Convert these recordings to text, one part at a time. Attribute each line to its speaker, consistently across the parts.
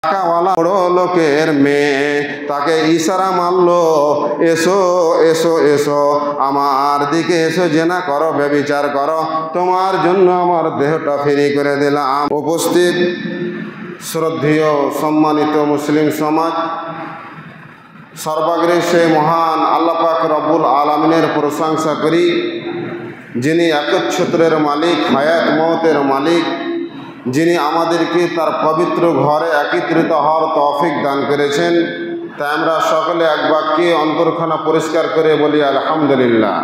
Speaker 1: টাকাওয়ালা বড় লোকের মেয়ে, তাকে ইশারা মারলো, এসো এসো এসো আমার দিকে এসো, জেনা করো, ব্যভিচার করো, তোমার জন্য আমার দেহটা ফ্রি করে দিলাম। উপস্থিত শ্রদ্ধেয় সম্মানিত মুসলিম সমাজ, সর্বাগ্রে সেই মহান আল্লাহ পাক রব্বুল আলামিনের প্রশংসা করি, যিনি একচ্ছত্রের মালিক, হায়াত মওতের মালিক, যিনি আমাদেরকে তার পবিত্র ঘরে একত্রিত হওয়ার তৌফিক দান করেছেন। তাই আমরা সকলে এক বাক্যে অন্তরখানা পরিষ্কার করে বলি আলহামদুলিল্লাহ।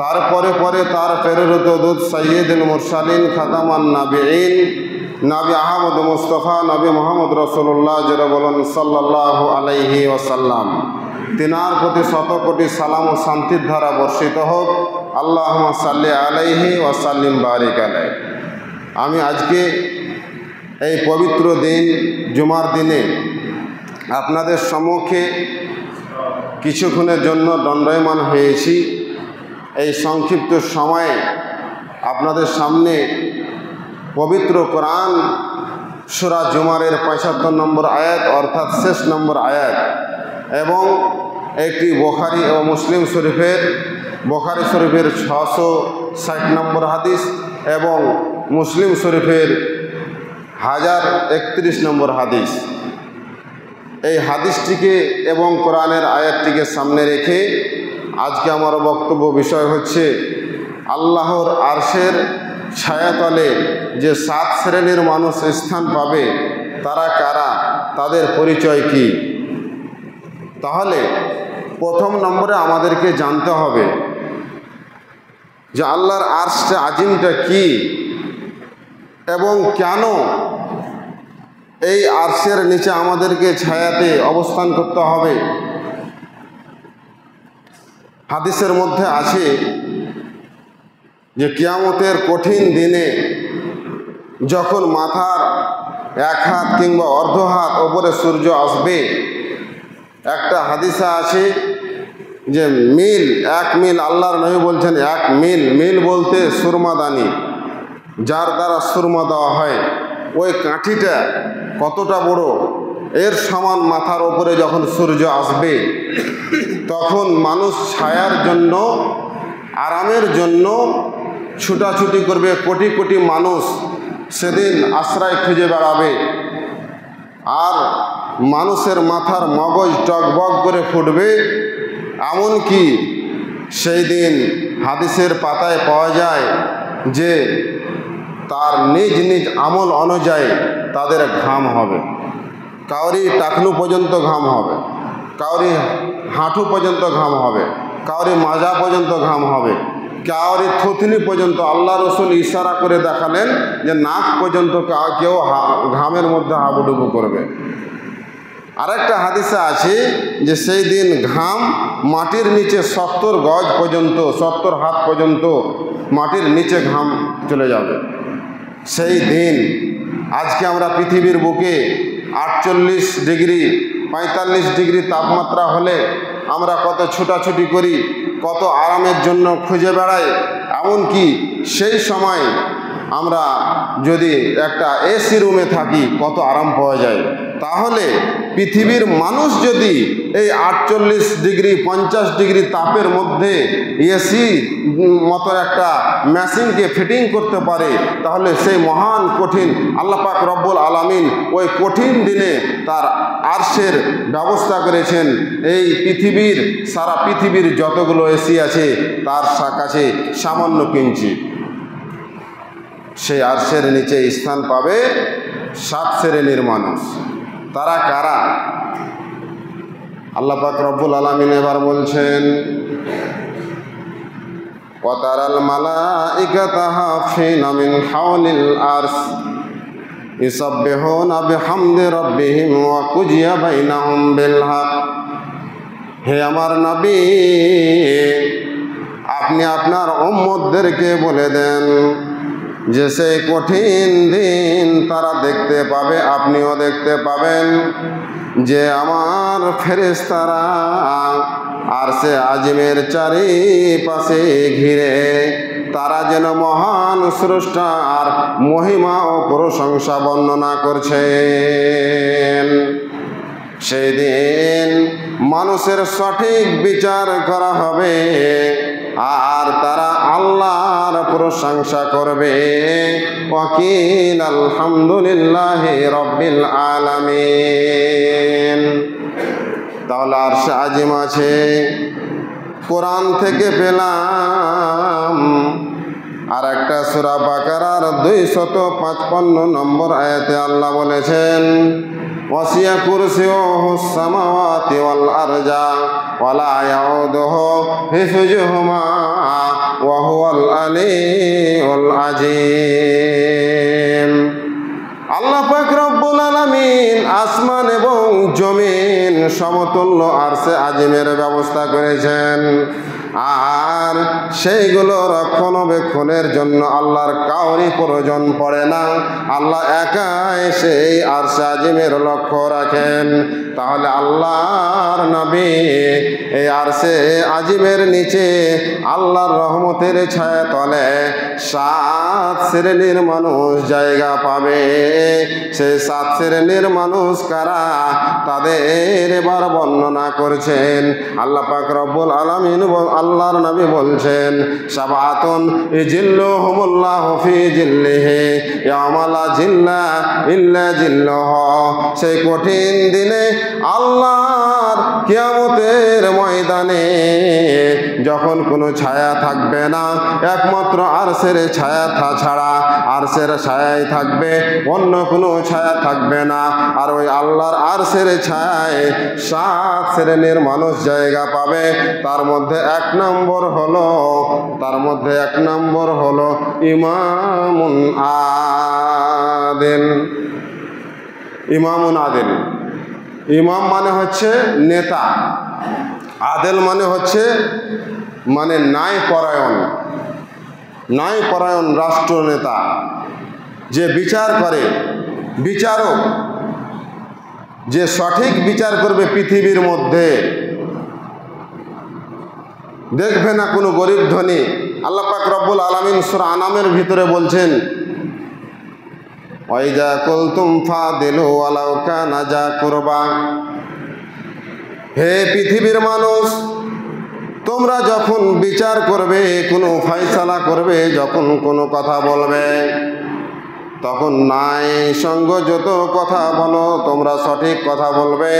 Speaker 1: তারপরে তার প্রেরিত দূত সাইয়্যিদুল মুরসালিন খাতামান নাবিয়িন নবী আহমদ মুস্তফা নবী মোহাম্মদ রাসূলুল্লাহ যারা বলেন সাল্লাল্লাহু আলাইহি ওয়াসাল্লাম, তিনার প্রতি শত কোটি সালাম ও শান্তির ধারা বর্ষিত হোক। আল্লাহুম্মা সাল্লি আলাইহি ওয়া সাল্লিম বারিক আলাইহি। আমি আজকে এই পবিত্র দিন জুমার দিনে আপনাদের সম্মুখে কিছুক্ষণের জন্য দণ্ডায়মান হয়েছি। এই সংক্ষিপ্ত সময়ে আপনাদের সামনে পবিত্র কোরআন সূরা জুমারের ৭৫ নম্বর আয়াত অর্থাৎ শেষ নম্বর আয়াত এবং একটি বুখারী ও মুসলিম শরীফের বুখারী শরীফের ৬৬০ নম্বর হাদিস এবং মুসলিম শরীফের 1031 নম্বর হাদিস, এই হাদিসটিকে এবং কোরআনের আয়াতটিকে সামনে রেখে আজকে আমার বক্তব্য বিষয় হচ্ছে আল্লাহর আরশের ছায়াতলে যে 7 শ্রেণীর মানুষ স্থান পাবে তারা কারা, তাদের পরিচয় কি। তাহলে প্রথম নম্বরে আমাদেরকে জানতে হবে যে আল্লাহর আরশটা আজিমটা কি এবং কেন এই আরশের নিচে আমাদেরকে ছায়াতে অবস্থান করতে হবে। হাদিসের মধ্যে আছে যে কিয়ামতের কঠিন দিনে যখন মাথার 1 হাত কিংবা অর্ধ হাত ওপরে সূর্য আসবে, একটা হাদিসা আছে যে মিল 1 মিল, আল্লাহর নবী বলছেন 1 মিল, মিল বলতে সুরমাদানি, যার দ্বারা সুরমা দেওয়া হয়, ওই কাঠিটা কতটা বড়, এর সমান মাথার ওপরে যখন সূর্য আসবে তখন মানুষ ছায়ার জন্য, আরামের জন্য ছুটাছুটি করবে। কোটি কোটি মানুষ সেদিন আশ্রয় খুঁজে বেড়াবে আর মানুষের মাথার মগজ টকবক করে ফুটবে। এমনকি সেই দিন হাদিসের পাতায় পাওয়া যায় যে তার নিজ নিজ আমল অনুযায়ী তাদের ঘাম হবে, কাউরি টাকনু পর্যন্ত ঘাম হবে, কাউরি হাঁটু পর্যন্ত ঘাম হবে, কাউরি মাজা পর্যন্ত ঘাম হবে, কাউরি থুতনি পর্যন্ত। আল্লাহ রসুল ইশারা করে দেখালেন যে নাক পর্যন্ত কেউ ঘামের মধ্যে হাবুডুবু করবে। আরেকটা হাদিসে আছে যে সেই দিন ঘাম মাটির নিচে 70 গজ পর্যন্ত, 70 হাত পর্যন্ত মাটির নিচে ঘাম চলে যাবে। সেই দিন আজকে আমরা পৃথিবীর বুকে 48 ডিগ্রি 45 ডিগ্রি তাপমাত্রা হলে আমরা কত ছুটাছুটি করি, কত আরামের জন্য খুঁজে বেড়াই। এমনকি সেই সময় আমরা যদি একটা এসি রুমে থাকি কত আরাম পাওয়া যায়। তাহলে পৃথিবীর মানুষ যদি এই 48 ডিগ্রি 50 ডিগ্রি তাপের মধ্যে এসি মতো একটা মেশিনকে ফিটিং করতে পারে, তাহলে সেই মহান কঠিন আল্লাহ পাক রব্বুল আলামিন ওই কঠিন দিনে তার আরশের ব্যবস্থা করেছেন। এই পৃথিবীর, সারা পৃথিবীর যতগুলো এসি আছে তার কাছে সামান্য কিঞ্চিত। সেই আরশের নিচে স্থান পাবে 7 শ্রেণীর মানুষ। তারা কারা? আল্লাহ পাক রব্বুল আলামিন এবার বলছেন, ওয়াতারাল মালাইকাতা হাফিনা মিন হাওলিল আরশ ইউসাব্বিহুনা বিহামদি রাব্বিহিম ওয়া কুজিয়া বাইনাহুম বিল হক। হে আমার নবী, আপনি আপনার উম্মতদেরকে বলে দেন যে সেই কঠিন দিন তারা দেখতে পাবে, আপনিও দেখতে পাবেন, যে আমার ফেরেশতারা আরশে আজিমের চারিপাশে ঘিরে তারা যেন মহান স্রষ্টার মহিমা ও প্রশংসা বর্ণনা করছে। সেই দিন মানুষের সঠিক বিচার করা হবে আর তারা আল্লাহর প্রশংসা করবে। ওয়াকিল আলহামদুলিল্লাহি রাব্বিল আলামিন। তাহলে আরশে আজিম আছে, কোরআন থেকে পেলাম। আর একটা সূরা বাকারার 255 নম্বর আয়াতে আল্লাহ বলেছেন, ওয়াসিয়া কুরসিয়ুহুস সামাওয়াতি ওয়াল আরজা ওয়ালা ইয়াউদুহু হিফযুহুমা ওয়া হুয়াল আলিয়্যুল আযীম। আল্লাহ পাক রব্বুল আলামিন আসমান এবং জমিন সমতুল্য আরশে আজিমের ব্যবস্থা করেছেন, আর সেইগুলো রক্ষণাবেক্ষণের জন্য আল্লাহর কাউরি প্রয়োজন পড়ে না। আল্লাহ একাই সেই আরশে আজিমের লক্ষ্য রাখেন। তাহলে আল্লাহর নবী এই আরশে আজিমের নিচে আল্লাহর রহমতের ছায়া তলে 7 শ্রেণীর মানুষ জায়গা পাবে। সেই 7 শ্রেণীর মানুষ কারা, তাদের এবার বর্ণনা করছেন আল্লাহ পাক রব্বুল আলামিন। আল্লাহর নবী বলছেন, সাবাতুন ইজিল্লুহুমুল্লাহু ফি জিল্লিহি ইয়াওমা লা জিল্লা ইল্লা জিল্লুহু। সেই কঠিন দিনে আল্লাহর কিয়ামতের ময়দানে যখন কোনো ছায়া থাকবে না, একমাত্র আরশের ছায়া ছাড়া, আরশের ছায়াই থাকবে, অন্য কোনো ছায়া থাকবে না। আর ওই আল্লাহর আরশের ছায়ায় 7 শ্রেণীর মানুষ জায়গা পাবে। তার মধ্যে এক নম্বর হলো ইমামুন আদিল। ইমামুন আদিল, ইমাম মানে হচ্ছে নেতা, আদিল মানে হচ্ছে ন্যায়পরায়ণ রাষ্ট্রনেতা, যে বিচার করে, বিচারক, যে সঠিক বিচার করবে পৃথিবীর মধ্যে। দেখবে না কোনো গরিব ধনী। আল্লাহ পাক রব্বুল আলামিন সূরা আনামের ভিতরে বলছেন, ওয়াইজা কুলতুম ফাদিলু ওয়ালাউ কানা যা কুরবা। হে পৃথিবীর মানুষ, তোমরা যখন বিচার করবে, কোনো ফয়সালা করবে, যখন কোনো কথা বলবে, তখন ন্যায় সঙ্গত কথা বলো, তোমরা সঠিক কথা বলবে।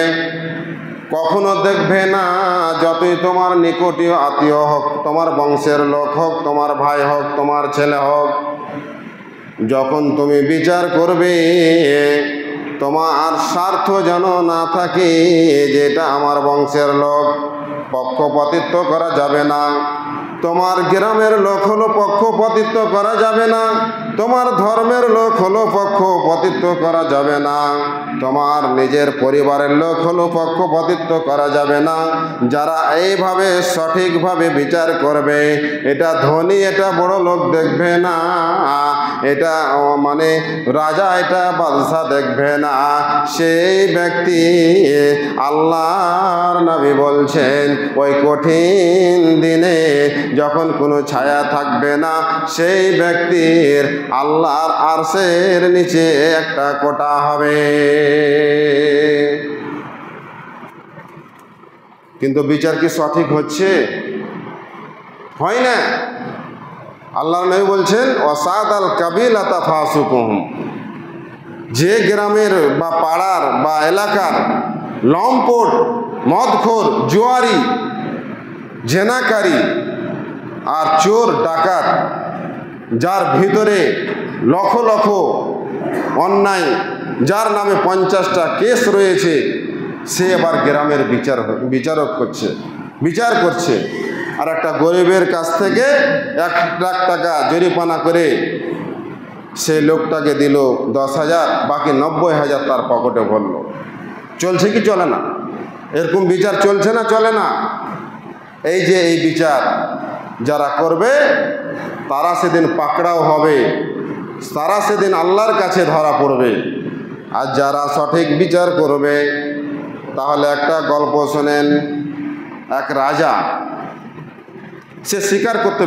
Speaker 1: কখনো দেখবে না যতই তোমার নিকটীয় আত্মীয় হোক, তোমার বংশের লোক হোক, তোমার ভাই হোক, তোমার ছেলে হোক, যখন তুমি বিচার করবে, তোমার স্বার্থ যেন না থাকে যেটা আমার বংশের লোক, পক্ষপাতিত্ব করা যাবে না। তোমার গ্রামের লোক হলো পক্ষপাতিত্ব করা যাবে না, তোমার ধর্মের লোক হলো পক্ষপাতিত্ব করা যাবে না, তোমার নিজের পরিবারের লোক হলো পক্ষপাতিত্ব করা যাবে না। যারা এইভাবে সঠিকভাবে বিচার করবে, এটা ধনী এটা বড় লোক দেখবে না, এটা রাজা এটা বাদশা দেখবে না। সেই ব্যক্তি, আল্লাহর নবী বলছেন, ওই কঠিন দিনে যখন কোনো ছায়া থাকবে না, সেই ব্যক্তির আল্লাহর আরশের নিচে একটা কোটা হবে। কিন্তু বিচার কি সঠিক হচ্ছে? হয় না। আল্লাহর নবী বলছেন, ওয়াসাদাল কাবিলাতা ফাসুকুহুম। যে গ্রামের বা পাড়ার বা এলাকার লম্পট, মদখোর, জুয়ারি, জেনাকারী আর চোর ডাকাত, যার ভিতরে লক্ষ লক্ষ অন্যায়, যার নামে 50টা কেস রয়েছে, সে আবার গ্রামের বিচার করছে। আর একটা গরিবের কাছ থেকে 1 লাখ টাকা জরিমানা করে সেই লোকটাকে দিল 10,000, বাকি 90,000 তার পকেটে ভরল। চলছে কি চলে না? এরকম বিচার চলছে না চলে না? এই যে এই বিচার যারা করবে, তারা সেদিন পাকড়াও হবে, তারা সেদিন আল্লাহর কাছে ধরা পড়বে। আর যারা সঠিক বিচার করবে, তাহলে একটা গল্প শোনেন। এক রাজা, সে শিকার করতে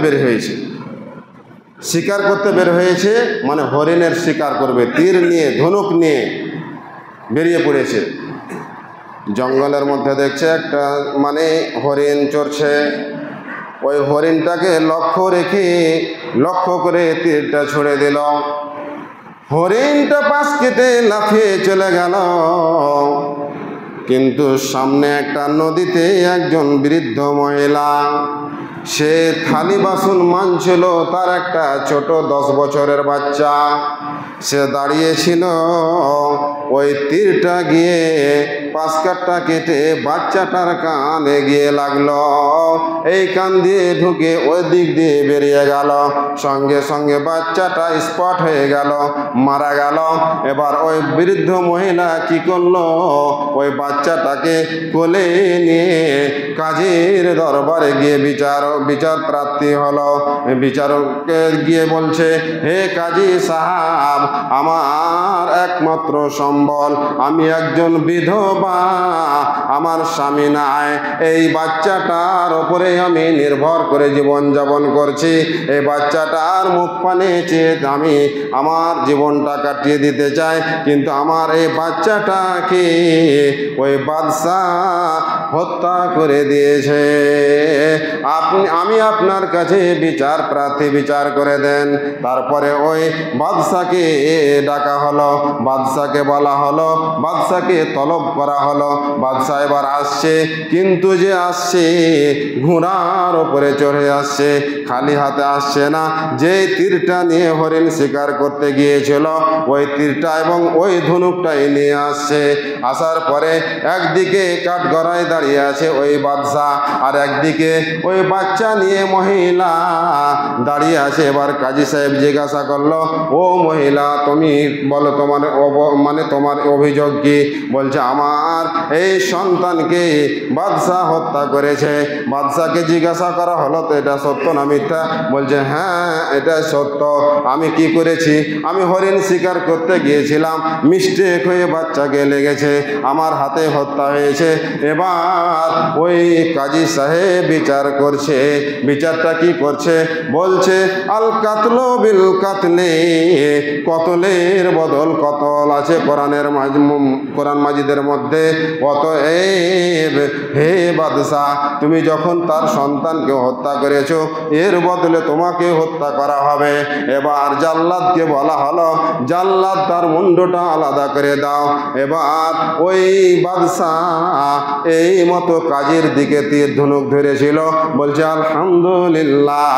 Speaker 1: বের হয়েছে, মানে হরিণের শিকার করবে, তীর নিয়ে, ধনুক নিয়ে বেরিয়ে পড়েছে। জঙ্গলের মধ্যে দেখছে একটা হরিণ চড়ছে। ওই হরিণটাকে লক্ষ্য করে তীরটা ছুড়ে দিল। হরিণটা পাশ কেটে লাফিয়ে চলে গেল, কিন্তু সামনে একটা নদীতে একজন বৃদ্ধ মহিলা, সে থালি বাসন মাজছিল, তার একটা ছোট 10 বছরের বাচ্চা, সে দাঁড়িয়েছিল। ওই তীরটা গিয়ে পাশকাটটা কেটে বাচ্চাটার কানে গিয়ে লাগলো। এই কান দিয়ে ঢুকে ওই দিক দিয়ে বেরিয়ে গেল। সঙ্গে সঙ্গে বাচ্চাটা স্পট হয়ে গেল, মারা গেল। এবার ওই বৃদ্ধ মহিলা কি করলো, ওই বাচ্চাটাকে কোলে নিয়ে কাজীর দরবারে গিয়ে বিচার প্রার্থী হলো। বিচারককে গিয়ে বলছে, হে কাজী সাহাব, আমার একমাত্র সম্বল, আমি একজন বিধবা, আমার স্বামী নাই, এই বাচ্চাটার ওপরে আমি নির্ভর করে জীবনযাপন করছি। এই বাচ্চাটার মুখ পানে চেয়ে আমি আমার জীবনটা কাটিয়ে দিতে চাই, কিন্তু আমার এই বাচ্চাটাকে ওই বাদশাহ হত্যা করে দিয়েছে। আমি আপনার কাছে বিচার প্রার্থী, বিচার করে দেন। তারপরে ওই বাদশাকে ডাকা হলো, বাদশাকে বলা হলো, বাদশাকে তলব করা হলো। বাদশাহ এবার আসছে, কিন্তু যে আসছে ঘোড়ার ওপরে চড়ে আসছে, খালি হাতে আসছে না। যে তীরটা নিয়ে হরিণ শিকার করতে গিয়েছিল, ওই তীরটা এবং ওই ধনুকটাই নিয়ে আসছে। আসার পরে একদিকে কাঠগড়ায় দাঁড়িয়ে আছে ওই বাদশাহ, আর একদিকে ওই বাচ্চা নিয়ে মহিলা দাঁড়িয়ে আছে। এবার কাজী সাহেব জিজ্ঞাসা করলো, ও মহিলা, তুমি বলো তোমার অভিযোগ কি? বলছে, আমার এই সন্তানকে বাদশাহ হত্যা করেছে। বাদশাহকে জিজ্ঞাসা করা হলো, তো এটা সত্য না মিথ্যা? বলছে, হ্যাঁ এটা সত্য। আমি কি করেছি, আমি হরিণ শিকার করতে গিয়েছিলাম, মিস্টেক হয়ে বাচ্চাকে লেগেছে, আমার হাতে হত্যা হয়েছে। এবার ওই কাজী সাহেব বিচার করছে। বিচারটা কি করছে? বলছে, আল কাতল বিল কাতলে, কতলের বদল কতল আছে কোরআন মাজিদের মধ্যে। অতএব হে বাদশাহ, তুমি যখন তার সন্তানকে হত্যা করেছো, এর বদলে তোমাকে হত্যা করা হবে। এবার জাল্লাদকে বলা হলো, জাল্লাদ তার মুন্ডটা আলাদা করে দাও। এবার ওই বাদশাহ এই মতো কাজীর দিকে তীর ধনুক ধরেছিল। বলছে, আলহামদুলিল্লাহ,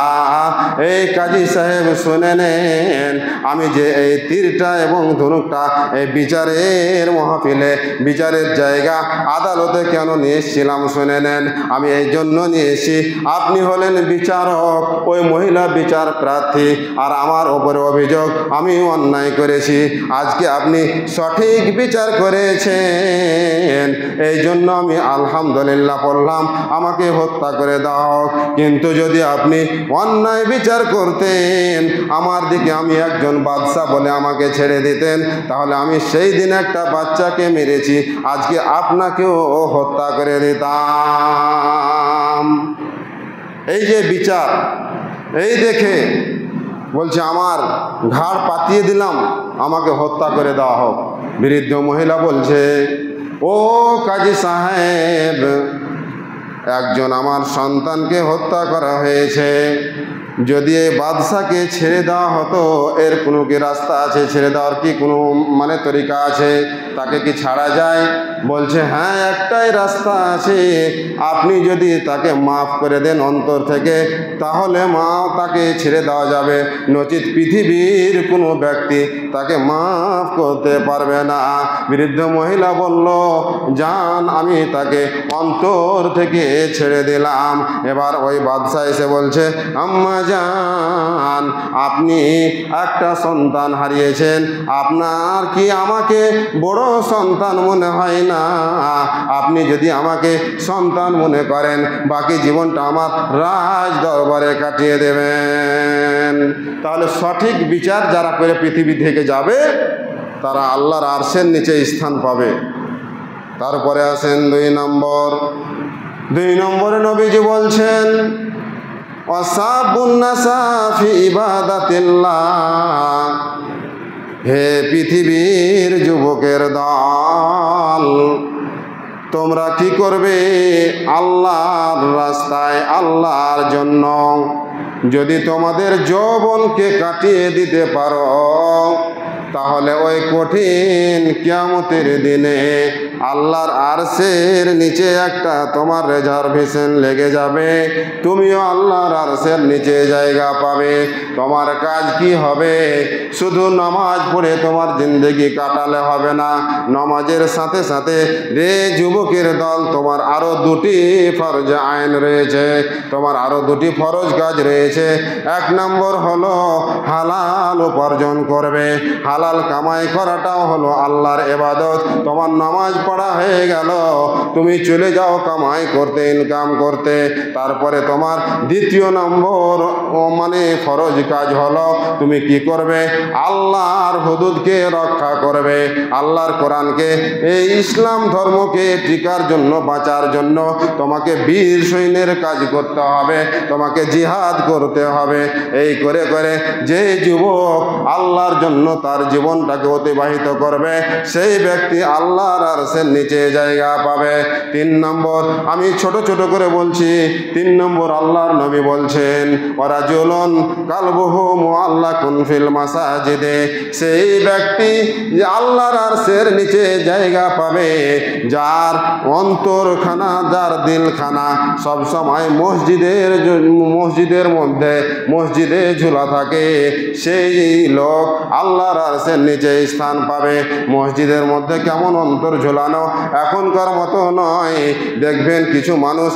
Speaker 1: এই কাজী সাহেব শুনে নেন, আমি যে এই তীরটা এবং ধনুকটা এই বিচারের মহফিলে, বিচারের জায়গা আদালতে কেন নিয়ে এসেছিলাম শুনে নেন। আমি এই জন্য নিয়ে এসেছি, আপনি হলেন বিচারক, ওই মহিলা বিচার প্রার্থী, আর আমার ওপরে অভিযোগ আমি অন্যায় করেছি। আজকে আপনি সঠিক বিচার করেছেন, এই জন্য আমি আলহামদুলিল্লাহ বললাম, আমাকে হত্যা করে দাও। কিন্তু যদি আপনি অন্যায় বিচার করতেন, আমার দিকে আমি একজন বাদশাহ বলে আমাকে ছেড়ে দিতেন, তাহলে আমি সেই দিন একটা বাচ্চাকে মেরেছি, আজকে আপনাকেও হত্যা করে দিতাম। এই যে বিচার, এই দেখে বলছে, আমার ঘাড় পাতিয়ে দিলাম, আমাকে হত্যা করে দেওয়া হোক। বৃদ্ধ মহিলা বলছে, ও কাজী সাহেব, একজন আমার সন্তানকে হত্যা করা হয়েছে, যদি এই বাদশাকে ছেড়ে দেওয়া হতো, এর কোনো কি রাস্তা আছে? ছেড়ে দেওয়ার কি কোনো তরিকা আছে? তাকে কি ছাড়া যায়? বলছে, হ্যাঁ একটাই রাস্তা আছে, আপনি যদি তাকে মাফ করে দেন অন্তর থেকে, তাহলে তাকে ছেড়ে দেওয়া যাবে, নচিত পৃথিবীর কোনো ব্যক্তি তাকে মাফ করতে পারবে না। বৃদ্ধ মহিলা বলল, যান, আমি তাকে অন্তর থেকে ছেড়ে দিলাম। এবার ওই বাদশা এসে বলছে, আম্মা জান, আপনি একটা সন্তান হারিয়েছেন, আপনার কি আমাকে বড় সন্তান মনে হয় না? আপনি যদি আমাকে সন্তান মনে করেন, বাকি জীবনটা আমার রাজ দরবারে কাটিয়ে দেবেন। তাহলে সঠিক বিচার যারা করে পৃথিবী থেকে যাবে, তারা আল্লাহর আরশের নিচে স্থান পাবে। তারপরে আসেন 2 নম্বরে নবীজি বলছেন, ওয়াসাবুন নাসা ফি ইবাদাতিল্লাহ, হে পৃথিবীর যুবকের দল, তোমরা কি করবে? আল্লাহর রাস্তায়, আল্লাহর জন্য যদি তোমাদের যৌবনকে কাটিয়ে দিতে পারো, তাহলে ওই কঠিন কিয়ামতের দিনে আল্লাহর আরশের নিচে একটা তোমার রিজার্ভেশন লেগে যাবে, তুমিও আল্লাহর আরশের নিচে জায়গা পাবে। তোমার কাজ কি হবে? শুধু নামাজ পড়ে তোমার জিন্দেগি কাটালে হবে না, নামাজের সাথে সাথে রে যুবকের দল, তোমার আরও দুটি ফরজ আইন রয়েছে, তোমার আরও দুটি ফরজ কাজ রয়েছে। এক নম্বর হলো হালাল উপার্জন করবে। হালাল কামাই করাটাও হলো আল্লাহর ইবাদত। তোমার নামাজ পড়া হয়ে গেল, তুমি চলে যাও কামাই করতে, ইনকাম করতে। তারপরে তোমার দ্বিতীয় নম্বর মানে ফরজ কাজ হলো তুমি কি করবে? আল্লাহর হুদুদকে রক্ষা করবে, আল্লাহর কোরআনকে, এই ইসলাম ধর্মকে টিকার জন্য, বাঁচার জন্য তোমাকে বীর সৈন্যের কাজ করতে হবে, তোমাকে জিহাদ করতে হবে। এই করে করে যে যুবক আল্লাহর জন্য তার জীবনটাকে অতিবাহিত করবে, সেই ব্যক্তি আল্লাহর আরশের নিচে জায়গা পাবে। 3 নম্বর, আমি ছোট ছোট করে বলছি, 3 নম্বর আল্লাহর নবী বলছেন, ওয়ারাজুলুন কালবুহু মুআল্লাকুন ফিল মাসাজিদে, সেই ব্যক্তি যে আল্লাহর আরশের নিচে জায়গা পাবে, যার অন্তরখানা, যার দিলখানা সবসময় মসজিদের মধ্যে, মসজিদে ঝুলা থাকে, সেই লোক আল্লাহর আরশের নিচে স্থান পাবে। মসজিদের মধ্যে কেমন অন্তর ঝোলানো, এখনকার মতো নয়। দেখবেন কিছু মানুষ,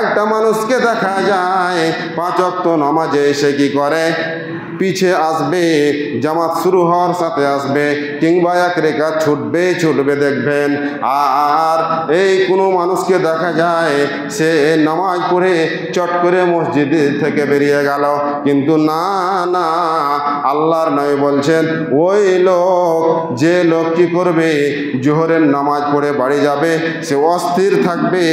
Speaker 1: একটা মানুষকে দেখা যায় 5 ওয়াক্ত নামাজে এসে কি করে, পিছে আসবে, জামাত শুরু হওয়ার সাথে আসবে, কিংবা 1 রেখাত ছুটবে দেখবেন। আর এই কোনো মানুষকে দেখা যায় সে নামাজ পড়ে চট করে মসজিদ থেকে বেরিয়ে গেল, কিন্তু না, আল্লাহর নবী বলছেন ওই লোক, যে লোক কি করবে, জোহরের নামাজ পড়ে বাড়ি যাবে, সে অস্থির থাকবে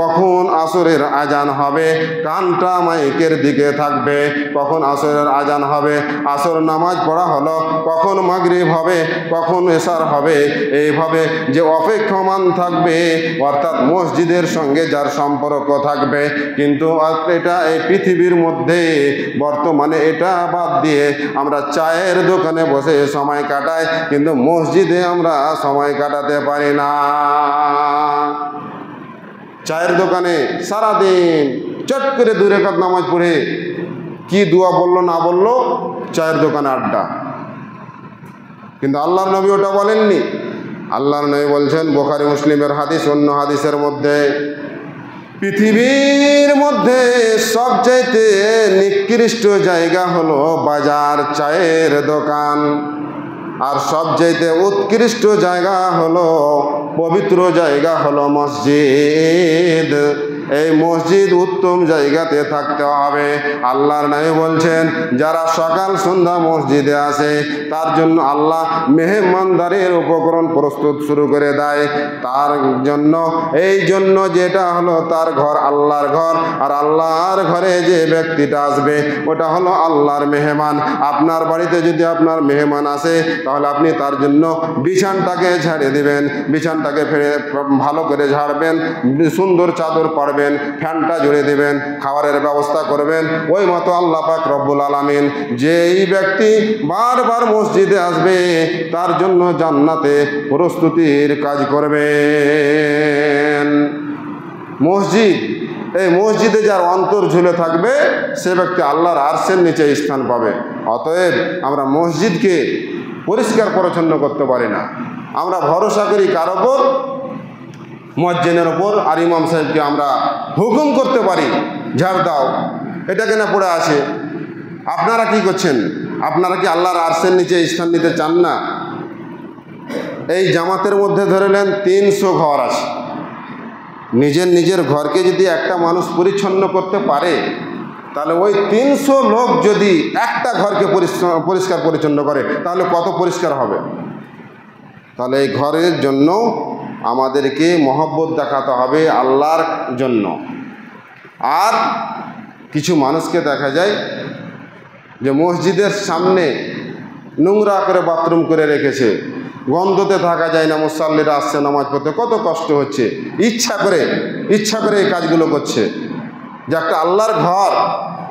Speaker 1: কখন আসরের আজান হবে, কানটা মাইকের দিকে থাকবে কখন আসরের আজান হবে, আসর নামাজ পড়া হলো, কখন মাগরিব হবে, কখন এশার হবে, এইভাবে যে অপেক্ষমান থাকবে, অর্থাৎ মসজিদের সঙ্গে যার সম্পর্ক থাকবে। কিন্তু এটা এই পৃথিবীর মধ্যে বর্তমানে এটা বাদ দিয়ে আমরা চায়ের দোকানে বসে সময় কাটাই, কিন্তু মসজিদে আমরা সময় কাটাতে পারি না। চায়ের দোকানে সারাদিন চট করে 2 রাকাত নামাজ পড়ে কি দোয়া বললো না বললো, চায়ের দোকানে আড্ডা। কিন্তু আল্লাহর নবী ওটা বলেননি। আল্লাহর নবী বলছেন, বুখারী মুসলিমের হাদিস, অন্য হাদিসের মধ্যে, পৃথিবীর মধ্যে সবচাইতে নিকৃষ্ট জায়গা হলো বাজার, চায়ের দোকান, আর সবচাইতে উৎকৃষ্ট জায়গা হলো, পবিত্র জায়গা হলো মসজিদ। এই মসজিদ উত্তম জায়গাতে থাকতে হবে। আল্লাহর নবী বলছেন, যারা সকাল সন্ধ্যা মসজিদে আসে তার জন্য আল্লাহ মেহমানদারির উপকরণ প্রস্তুত শুরু করে দেয় তার জন্য। এই জন্য যেটা হলো তার ঘর আল্লাহর ঘর, আর আল্লাহর ঘরে যে ব্যক্তিটা আসবে ওটা হলো আল্লাহর মেহমান। আপনার বাড়িতে যদি আপনার মেহমান আসে, তাহলে আপনি তার জন্য বিছানটাকে ঝাড়ে দিবেন, বিছানটাকে ভালো করে ঝাড়বেন, সুন্দর চাদর পাড়বেন, ফ্যানটা জুড়ে দেবেন, খাবারের ব্যবস্থা করবেন। ওই মতো আল্লাহ পাক রব্বুল আলামিন যেই ব্যক্তি বারবার মসজিদে আসবে তার জন্য জান্নাতে প্রস্তুতির কাজ করবেন। মসজিদ, এই মসজিদে যার অন্তর ঝুলে থাকবে সে ব্যক্তি আল্লাহর আরশের নিচে স্থান পাবে। অতএব আমরা মসজিদকে পরিষ্কার পরিচ্ছন্ন করতে পারি না, আমরা ভরসা করি কার ওপর? মুয়াজ্জিনের ওপর। আর ইমাম সাহেবকে আমরা হুকুম করতে পারি, ঝাড় দাও, এটা কেন পড়ে আসে। আপনারা কি করছেন? আপনারা কি আল্লাহর আরশের নিচে স্থান নিতে চান না? এই জামাতের মধ্যে ধরে নেন 300 ঘর আছে। নিজের ঘরকে যদি একটা মানুষ পরিচ্ছন্ন করতে পারে, তাহলে ওই 300 লোক যদি একটা ঘরকে পরিষ্কার পরিচ্ছন্ন করে, তাহলে কত পরিষ্কার হবে। তাহলে এই ঘরের জন্য আমাদেরকে মহব্বত দেখাতে হবে আল্লাহর জন্য। আর কিছু মানুষকে দেখা যায় যে মসজিদের সামনে নোংরা করে বাথরুম করে রেখেছে, গন্ধতে থাকা যায় না। মুসাল্লিরা আসছে নামাজ পড়তে, কত কষ্ট হচ্ছে, ইচ্ছা করে এই কাজগুলো করছে। যে একটা আল্লাহর ঘর,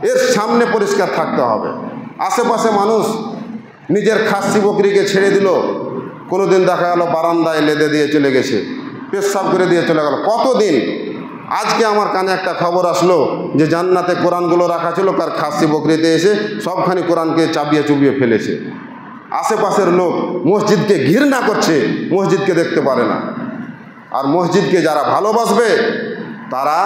Speaker 1: এর সামনে পরিষ্কার থাকতে হবে। আশেপাশে মানুষ নিজের খাসি বকরিকে ছেড়ে দিল, কোনোদিন দেখা গেল বারান্দায় লেদে দিয়ে চলে গেছে, পেশাব করে দিয়ে চলে গেল, কতদিন। আজকে আমার কানে একটা খবর আসলো যে জান্নাতে কোরআনগুলো রাখা ছিল, কার খাসি বকরিতে এসে সবখানি কোরআনকে চাবিয়ে চুবিয়ে ফেলেছে। আশেপাশের লোক মসজিদকে ঘৃণা করছে, মসজিদকে দেখতে পারে না। আর মসজিদকে যারা ভালোবাসবে তারা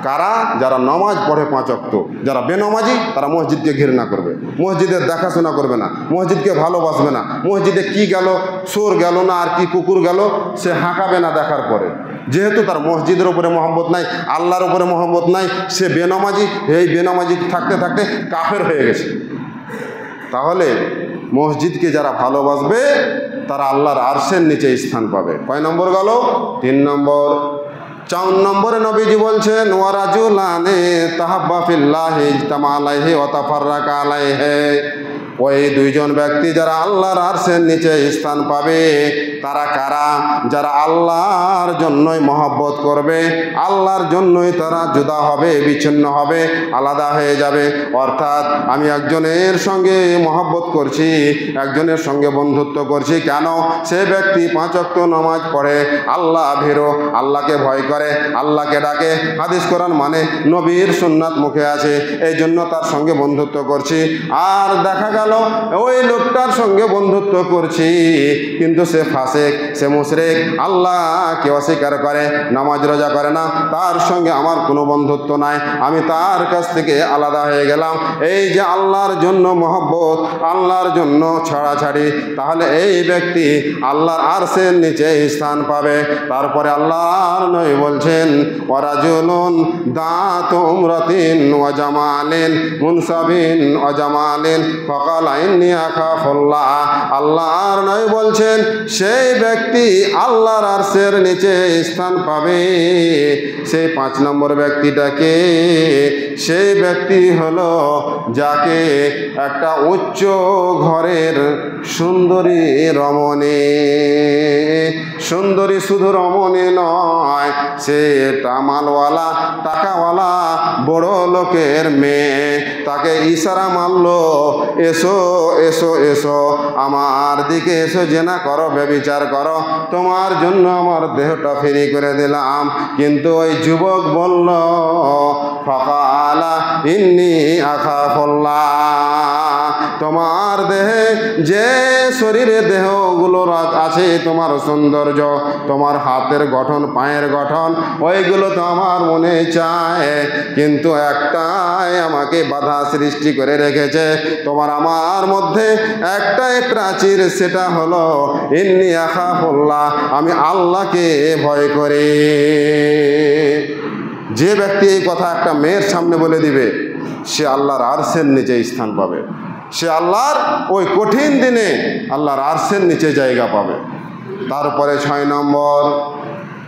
Speaker 1: কারা? যারা নামাজ পড়ে 5 ওয়াক্ত। যারা বেনামাজি তারা মসজিদকে ঘৃণা করবে, মসজিদের দেখাশোনা করবে না, মসজিদকে ভালোবাসবে না। মসজিদে কি গেল, চোর গেল না আর কি কুকুর গেল, সে হাঁকাবে না দেখার পরে। যেহেতু তার মসজিদের উপরে মহব্বত নাই, আল্লাহর উপরে মহব্বত নাই, সে বেনামাজি। এই বেনামাজি থাকতে থাকতে কাফের হয়ে গেছে। তাহলে মসজিদকে যারা ভালোবাসবে তারা আল্লাহর আরশের নিচে স্থান পাবে। কয় নম্বর গেল? 3 নম্বর। 4 নম্বরে নবীজি বলছেন, ওয়ারাজুলানে তাহাব্বা ফিল্লাহি ইজতামা আলাইহি ওয়া তাফাররাকা আলাইহি। ওই 2 জন ব্যক্তি যারা আল্লাহর আরশের নিচে স্থান পাবে তারা কারা? যারা আল্লাহর জন্যই মহব্বত করবে, আল্লাহর জন্যই তারা জুদা হবে, বিচ্ছিন্ন হবে, আলাদা হয়ে যাবে। অর্থাৎ আমি একজনের সঙ্গে মহব্বত করছি, একজনের সঙ্গে বন্ধুত্ব করছি, কেন? সে ব্যক্তি 5 ওয়াক্ত নামাজ পড়ে, আল্লাহ ভীরু, আল্লাহকে ভয় করে, আল্লাহকে ডাকে, হাদিস কোরআন মানে, নবীর সুন্নাত মুখে আছে, এই জন্য তার সঙ্গে বন্ধুত্ব করছি। আর দেখা গেল ওই লোকটার সঙ্গে বন্ধুত্ব করছি কিন্তু সে ফাসেক, সে মুশরিক, আল্লাহকে অস্বীকার করে, নামাজ রোজা করে না, তার সঙ্গে আমার কোনো বন্ধুত্ব নাই, আমি তার কাছ থেকে আলাদা হয়ে গেলাম। এই যে আল্লাহর জন্য মহব্বত, আল্লাহর জন্য ছাড়াছাড়ি, তাহলে এই ব্যক্তি আল্লাহর আরশের নিচে স্থান পাবে। তারপরে আল্লাহর নবী বলছেন, ওয়ারাজুলুন দাতু উমরাতিন ওয়া জামালিন মুনসাবিন ওয়া জামালিন ফাকাল ইন্নী আখাফুল্লাহ। আল্লাহর নবী বলছেন, সেই ব্যক্তি আল্লাহর আরশের নিচে স্থান পাবে। সেই 5 নম্বর ব্যক্তিটাকে, সেই ব্যক্তি হলো যাকে একটা উচ্চ ঘরের সুন্দরী রমণী, সুন্দরী শুধু রমণী নয়, সে মালওয়ালা, টাকাওয়ালা, বড় লোকের মেয়ে, তাকে ইশারা মারলো, এসো এসো এসো, আমার দিকে এসো, জেনা করো, ব্যভিচার করো, তোমার জন্য আমার দেহটা ফ্রি করে দিলাম। কিন্তু ওই যুবক বলল, ফাকালা ইন্নী আখাফুল্লাহ, তোমার দেহে যে শরীরে দেহগুলো আছে, তোমার সৌন্দর্য, তোমার হাতের গঠন, পায়ের গঠন, ওইগুলো তো আমার মনে চায়, কিন্তু একটাই আমাকে বাধা সৃষ্টি করে রেখেছে, তোমার আমার মধ্যে একটাই প্রাচীর, সেটা হলো ইন্নী আখাফুল্লাহ, আমি আল্লাহকে ভয় করি। যে ব্যক্তি এই কথা একটা মেয়ের সামনে বলে দিবে, সে আল্লাহর আরশের নিচে স্থান পাবে, সে আল্লাহর ওই কঠিন দিনে আল্লাহর আরশের নিচে জায়গা পাবে। তারপরে 6 নম্বর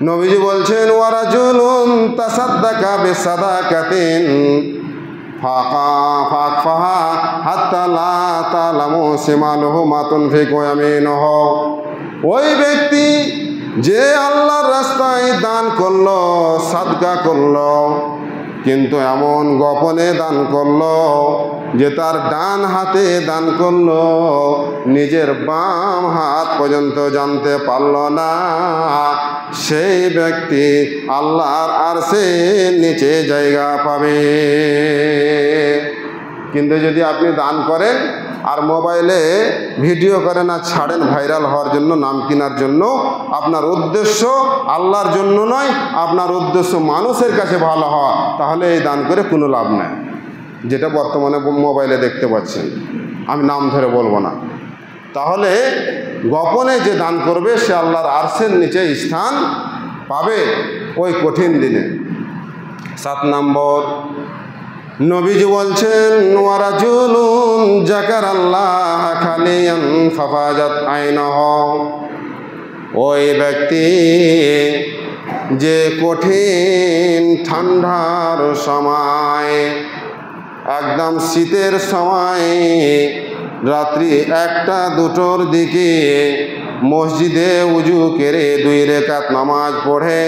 Speaker 1: নবীজি বলছেন, ওয়ারাজুলুন তাসাদ্দাকা বিসাদাকাতিন ফাকফাহা হাত্তা লা তা'লামু শিমালুহু মা তুনফিকু ইয়ামিনুহু। ওই ব্যক্তি যে আল্লাহর রাস্তায় দান করলো, সাদকা করলো, কিন্তু এমন গোপনে দান করলো যে তার ডান হাতে দান করলো, নিজের বাম হাত পর্যন্ত জানতে পারল না, সেই ব্যক্তি আল্লাহর আরশের নিচে জায়গা পাবে। কিন্তু যদি আপনি দান করেন আর মোবাইলে ভিডিও করেন আর ছাড়েন ভাইরাল হওয়ার জন্য, নাম কেনার জন্য, আপনার উদ্দেশ্য আল্লাহর জন্য নয়, আপনার উদ্দেশ্য মানুষের কাছে ভালো হওয়া, তাহলে এই দান করে কোনো লাভ নেই। যেটা বর্তমানে মোবাইলে দেখতে পাচ্ছেন, আমি নাম ধরে বলবো না। তাহলে গোপনে যে দান করবে সে আল্লাহর আরশের নিচে স্থান পাবে ওই কঠিন দিনে। 7 নম্বর নবীজি বলছেন, ওয়ারাজুলুন যাকারাল্লাহ খালিয়ান ফাফাজাত আইনুহু। ওই ব্যক্তি যে কঠিন ঠান্ডার সময়, একদম শীতের সময়, রাত্রি 1টা 2টোর দিকে মসজিদে উজু করে 2 রাকাত নামাজ পড়ে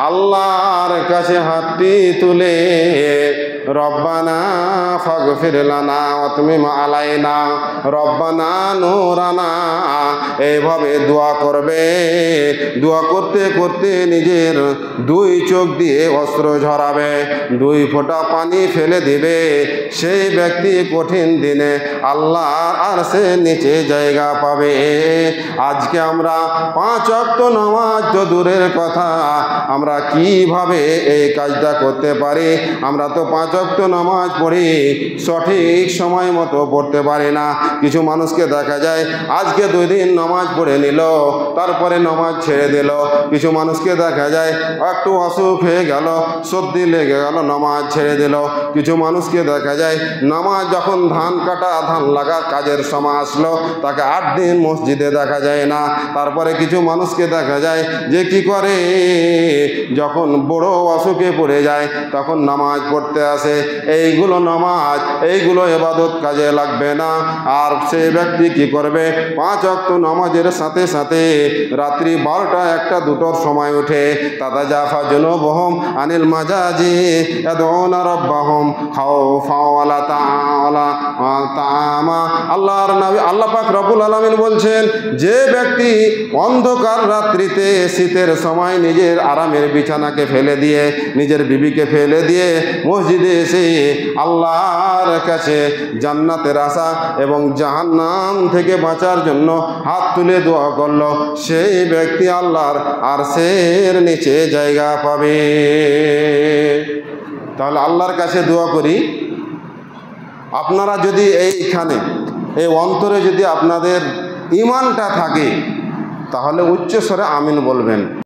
Speaker 1: আল্লাহর কাছে হাতটি তুলে রব্বানা ফাগফির লানা ওয়া তুমিম আলাইনা রব্বানা নূরানা এইভাবে দোয়া করবে। দোয়া করতে করতে নিজের 2 চোখ দিয়ে অস্ত্র ঝরাবে, 2 ফোঁটা পানি ফেলে দিবে। সেই ব্যক্তি কঠিন দিনে আল্লাহর আরশের নিচে জায়গা পাবে। আজকে আমরা 5 ওয়াক্ত নামাজ তো দূরের কথা, আমরা কিভাবে এই কাজটা করতে পারি? আমরা তো 5 ওয়াক্ত নামাজ পড়ি, সঠিক সময় মতো পড়তে পারি না। কিছু মানুষকে দেখা যায় আজকে 2 দিন নামাজ পড়ে নিল, তারপরে নামাজ ছেড়ে দিল। কিছু মানুষকে দেখা যায় একটু অসুখ হয়ে গেল, সর্দি লেগে গেল, নামাজ ছেড়ে দিল। কিছু মানুষকে দেখা যায় নামাজ যখন ধান কাটা ধান লাগার কাজের সময় আসলো, তাকে 8 দিন মসজিদে দেখা যায় না। তারপরে কিছু মানুষকে দেখা যায় যে কি করে, যখন বড় অসুখে পড়ে যায় তখন নামাজ পড়তে আসে। এইগুলো নামাজ, এইগুলো ইবাদত কাজে লাগবে না। আর সেই ব্যক্তি কি করবে? 5 ওয়াক্ত নামাজের সাথে সাথে রাত্রি 12টা 1টা 2টোর সময় উঠে তাতাজাফা জুনুবুহুম আনিল মাজাজি ইয়াদউনা রাব্বাহুম খাউফা ওয়া তাআমা। আল্লাহর নবী আল্লাহ পাক রব্বুল আলামিন বলছেন, যে ব্যক্তি অন্ধকার রাত্রিতে শীতের সময় নিজের আরামের বিছানাকে ফেলে দিয়ে, নিজের বিবিকে ফেলে দিয়ে মসজিদে এসে আল্লাহর কাছে জান্নাতের আশা এবং জাহান্নাম থেকে বাঁচার জন্য হাত তুলে দোয়া করল, সেই ব্যক্তি আল্লাহর আরশের নিচে জায়গা পাবে। তাহলে আল্লাহর কাছে দোয়া করি। আপনারা যদি এইখানে এই অন্তরে যদি আপনাদের ঈমানটা থাকে তাহলে উচ্চ স্বরে আমিন বলবেন।